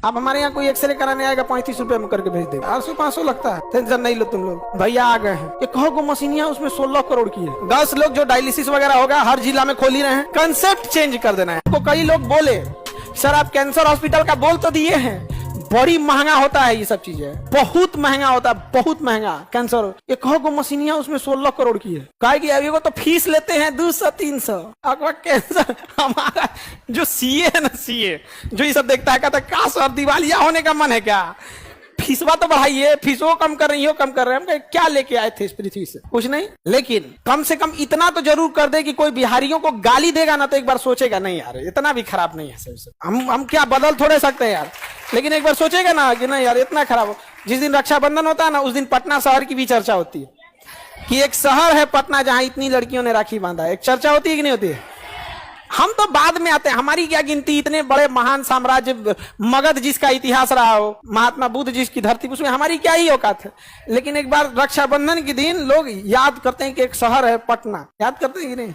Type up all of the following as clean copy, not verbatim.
आप हमारे यहाँ कोई एक्सरे कराने आएगा 35 रुपए में करके भेज देगा। 800-500 लगता है, टेंशन नहीं लो तुम लोग। भैया आ गए हैं, ये कहो मशीनिया उसमें 16 करोड़ की है। 10 लोग जो डायलिसिस वगैरह होगा हर जिला में खोल ही रहे हैं। कंसेप्ट चेंज कर देना है। तो कई लोग बोले सर आप कैंसर हॉस्पिटल का बोल तो दिए हैं, बड़ी महंगा होता है ये सब चीजें, बहुत महंगा होता है, बहुत महंगा कैंसर। ये कहो मशीनिया उसमें 16 करोड़ की है। काहे की अभी को तो फीस लेते हैं 200-300। अगवा कैंसर हमारा जो सीए है ना, सीए जो ये सब देखता है कहता है का सर दिवालिया होने का मन है क्या, फीसवा तो बढ़ाइए, फीसो कम कर रही हो, कम कर रहे हैं। क्या लेके आए थे इस पृथ्वी से, कुछ नहीं, लेकिन कम से कम इतना तो जरूर कर दे कि कोई बिहारियों को गाली देगा ना तो एक बार सोचेगा नहीं यार इतना भी खराब नहीं है सर। हम क्या बदल थोड़े सकते हैं यार, लेकिन एक बार सोचेगा ना कि नहीं यार इतना खराब हो। जिस दिन रक्षाबंधन होता है ना उस दिन पटना शहर की भी चर्चा होती है कि एक शहर है पटना जहां इतनी लड़कियों ने राखी बांधा है। एक चर्चा होती है कि नहीं होती है। हम तो बाद में आते हैं, हमारी क्या गिनती, इतने बड़े महान साम्राज्य मगध जिसका इतिहास रहा हो, महात्मा बुद्ध जिसकी धरती, उसमें हमारी क्या ही औकात है। लेकिन एक बार रक्षाबंधन के दिन लोग याद करते हैं कि एक शहर है पटना, याद करते हैं कि नहीं।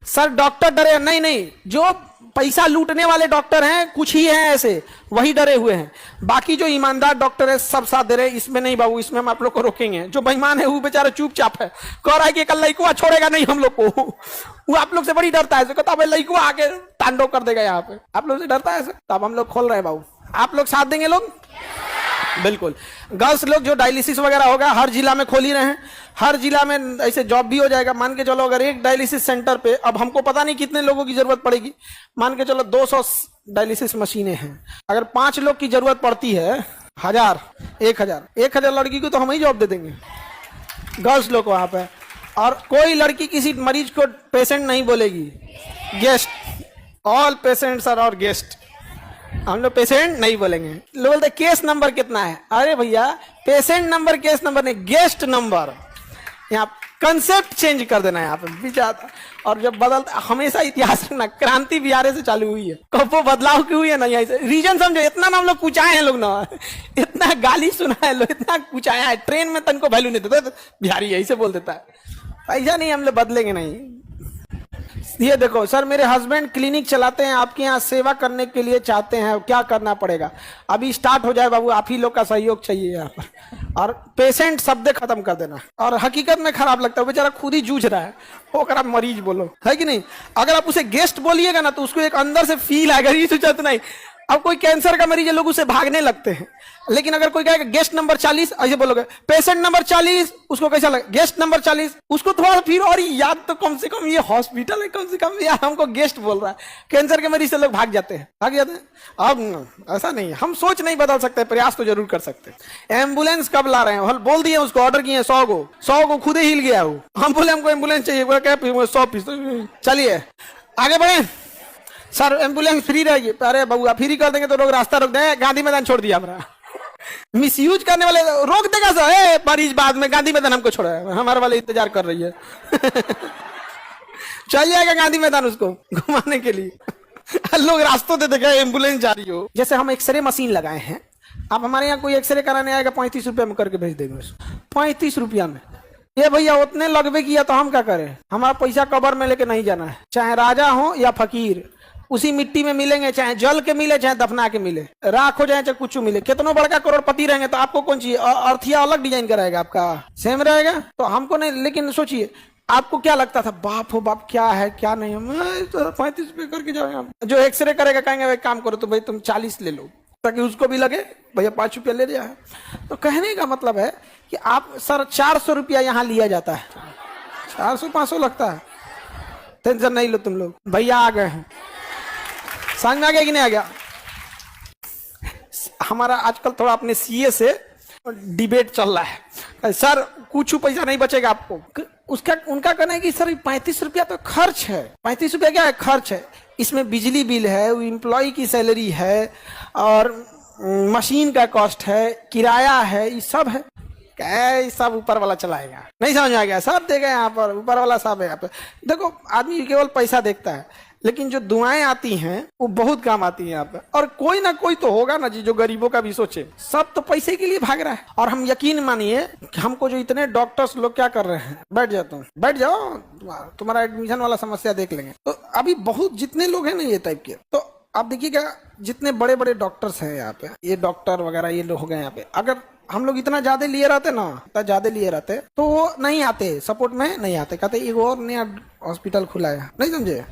सर डॉक्टर डरे नहीं, जो पैसा लूटने वाले डॉक्टर हैं कुछ ही हैं ऐसे, वही डरे हुए हैं। बाकी जो ईमानदार डॉक्टर है सब साथ दे रहे, इसमें नहीं बाबू, इसमें हम आप लोग को रोकेंगे। जो बेईमान है वो बेचारा चुपचाप है, कह रहा है कि कल लइकुआ छोड़ेगा नहीं हम लोग को, वो आप लोग से बड़ी डरता है। कहता है लइकुआ आके तांडव कर देगा यहाँ पे, आप लोग से डरता है। तो अब हम लोग खोल रहे हैं बाबू, आप लोग साथ देंगे लोग, बिल्कुल। गर्ल्स लोग जो डायलिसिस वगैरह होगा हर जिला में खोल ही रहे हैं, हर जिला में ऐसे जॉब भी हो जाएगा। मान के चलो अगर एक डायलिसिस सेंटर पे, अब हमको पता नहीं कितने लोगों की जरूरत पड़ेगी, मान के चलो 200 डायलिसिस मशीनें हैं, अगर 5 लोग की जरूरत पड़ती है 1000 1000 लड़की को तो हम ही जॉब दे देंगे गर्ल्स लोग वहां पे। और कोई लड़की किसी मरीज को पेशेंट नहीं बोलेगी, गेस्ट, ऑल पेशेंट्स आर और गेस्ट, हम लोग पेशेंट नहीं बोलेंगे। लोग बोलते केस नंबर कितना है, अरे भैया पेशेंट नंबर केस नंबर नहीं, गेस्ट नंबर। यहाँ कंसेप्ट चेंज कर देना है यहाँ पे विचार। और जब बदलता, हमेशा इतिहास में ना क्रांति बिहार से चालू हुई है, कब बदलाव की हुई है ना, यहीं से रीजन समझो। इतना ना हम लोग कुचाए हैं लोग ना, इतना गाली सुना है लोग, इतना कुचाया है, ट्रेन में तनको वैल्यू नहीं देता, बिहारी यही से बोल देता है। ऐसा नहीं, हम लोग बदलेंगे नहीं। ये देखो सर मेरे हस्बैंड क्लिनिक चलाते हैं, आपके यहाँ सेवा करने के लिए चाहते हैं, क्या करना पड़ेगा। अभी स्टार्ट हो जाए बाबू, आप ही लोग का सहयोग चाहिए यहाँ पर। और पेशेंट शब्द खत्म कर देना, और हकीकत में खराब लगता है, बेचारा खुद ही जूझ रहा है, वो अगर आप मरीज बोलो, है कि नहीं। अगर आप उसे गेस्ट बोलिएगा ना तो उसको एक अंदर से फील आएगा, ये सोचा नहीं। अब कोई कैंसर का मरीज है, लोग उसे भागने लगते हैं, लेकिन अगर कोई कहेगा गेस्ट नंबर 40, ऐसे बोलोगे पेशेंट नंबर 40, उसको कैसा लगे, गेस्ट नंबर 40, उसको थोड़ा फिर और याद, तो कम से कम ये हॉस्पिटल है, कम से कम यार हमको गेस्ट बोल रहा है। कैंसर के मरीज से लोग भाग जाते हैं। अब ऐसा नहीं, हम सोच नहीं बदल सकते, प्रयास तो जरूर कर सकते। एम्बुलेंस कब ला रहे हैं, बोल दिए उसको, ऑर्डर किए 100 को खुद ही हिल गया वो। हम बोले हमको एम्बुलेंस चाहिए, 100 पीस। चलिए आगे बढ़े। सर एम्बुलेंस फ्री रहेगी, अरे बउआ फ्री कर देंगे तो लोग रास्ता रोक देंगे, गांधी मैदान छोड़ दिया हमारा। मिसयूज करने वाले रोक देगा सर, मरीज बाद में गांधी मैदान हमको छोड़ा है, हमारे वाले इंतजार कर रही है। चल जाएगा गांधी मैदान उसको घुमाने के लिए। लोग रास्तों से देखे एम्बुलेंस जा रही हो। जैसे हम एक्सरे मशीन लगाए हैं, आप हमारे यहाँ कोई एक्सरे कराने आएगा 35 रुपए में करके भेज देंगे, 35 रुपया में। ये भैया उतने लगभग किया तो हम क्या करें, हमारा पैसा कबर में लेके नहीं जाना है। चाहे राजा हो या फकीर, उसी मिट्टी में मिलेंगे, चाहे जल के मिले चाहे दफना के मिले, राख हो जाए चाहे कुछ मिले। कितनों बड़का करोड़पति रहेंगे तो आपको कौन चाहिए, अर्थिया अलग डिजाइन कराएगा, आपका सेम रहेगा तो हमको नहीं। लेकिन सोचिए आपको क्या लगता था, बाप हो बाप क्या है क्या नहीं है, तो 35 रुपये करके जाओ। जो एक्सरे करेगा कहेंगे भाई काम करो तो भाई तुम 40 ले लो, ताकि उसको भी लगे भैया 5 रुपया ले जाए। तो कहने का मतलब है कि आप सर 400 रुपया यहाँ लिया जाता है, 400-500 लगता है, टेंशन नहीं लो तुम लोग। भैया आ गए हैं, समझ में आ गया कि नहीं आ गया। हमारा आजकल थोड़ा अपने सीए से डिबेट चल रहा है, सर कुछ पैसा नहीं बचेगा आपको। उनका कहना है कि सर 35 रुपया तो खर्च है। 35 रुपया क्या है, खर्च है, इसमें बिजली बिल है, एम्प्लॉय की सैलरी है, और मशीन का कॉस्ट है, किराया है, ये सब है। क्या सब ऊपर वाला चलाएगा, नहीं समझ में आ गया। सब देगा यहाँ पर, ऊपर वाला सब है यहाँ पे। देखो आदमी केवल पैसा देखता है, लेकिन जो दुआएं आती हैं वो बहुत काम आती हैं यहाँ पे। और कोई ना कोई तो होगा ना जी जो गरीबों का भी सोचे। सब तो पैसे के लिए भाग रहा है। और हम यकीन मानिए हमको जो इतने डॉक्टर्स लोग क्या कर रहे हैं, बैठ जाता हूँ, बैठ जाओ तुम्हारा एडमिशन वाला समस्या देख लेंगे। तो अभी बहुत जितने लोग हैं ना ये टाइप के, तो आप देखिएगा जितने बड़े बड़े डॉक्टर्स हैं यहाँ पे, ये डॉक्टर वगैरह ये लोग हो गए यहाँ पे, अगर हम लोग इतना ज्यादा लिए रहते ना, इतना ज्यादा लिए रहते तो वो नहीं आते, सपोर्ट में नहीं आते, कहते एक और नया हॉस्पिटल खुला है, नहीं समझे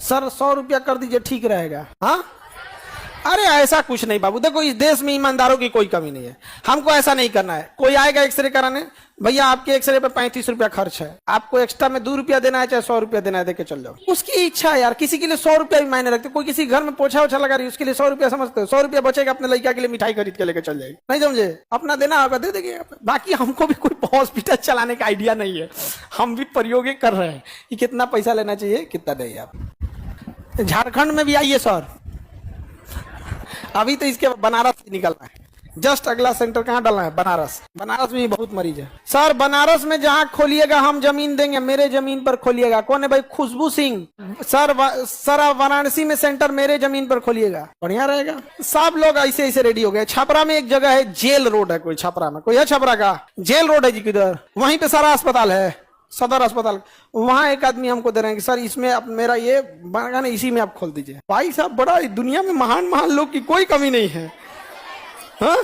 सर, 100 रुपया कर दीजिए ठीक रहेगा। हाँ अरे ऐसा कुछ नहीं बाबू, देखो इस देश में ईमानदारों की कोई कमी नहीं है, हमको ऐसा नहीं करना है। कोई आएगा एक्सरे कराने, भैया आपके एक्सरे पे 35 रुपया खर्च है, आपको एक्स्ट्रा में 2 रुपया देना है चाहे 100 रुपया देना है, देके चल जाओ, उसकी इच्छा है यार। किसी के लिए 100 रुपया भी मायने रखते, कोई किसी घर में पोछा ओछा लगा रही है उसके लिए 100 रुपया समझते हो, 100 रुपया बचेगा अपने लड़का के लिए मिठाई खरीद के लेके चल जाएगी, नहीं समझे, अपना देना होगा दे देंगे। बाकी हमको भी कोई हॉस्पिटल चलाने का आइडिया नहीं है, हम भी प्रयोग कर रहे हैं कि कितना पैसा लेना चाहिए कितना नहीं। आप झारखंड में भी आइए सर, अभी तो इसके बनारस निकलना है, जस्ट अगला सेंटर कहाँ डालना है, बनारस। बनारस में भी बहुत मरीज है सर, बनारस में जहाँ खोलिएगा हम जमीन देंगे, मेरे जमीन पर खोलिएगा। कौन है भाई, खुशबू सिंह सर, सर आप वाराणसी में सेंटर मेरे जमीन पर खोलिएगा, बढ़िया रहेगा। सब लोग ऐसे ऐसे रेडी हो गए। छपरा में एक जगह है, जेल रोड है, कोई छपरा में कोई है, छपरा का जेल रोड है जी किधर, वहीं पे सारा अस्पताल है, सदर अस्पताल, वहां एक आदमी हमको दे रहे हैं कि सर इसमें आप मेरा ये बना ना, इसी में आप खोल दीजिए। भाई साहब बड़ा दुनिया में महान महान लोग की कोई कमी नहीं है। हाँ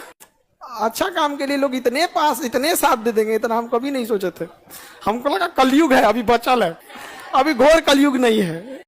अच्छा काम के लिए लोग इतने पास इतने साथ दे देंगे, इतना हम कभी नहीं सोचे थे। हमको लगा कलयुग है अभी बचल है, अभी घोर कलयुग नहीं है।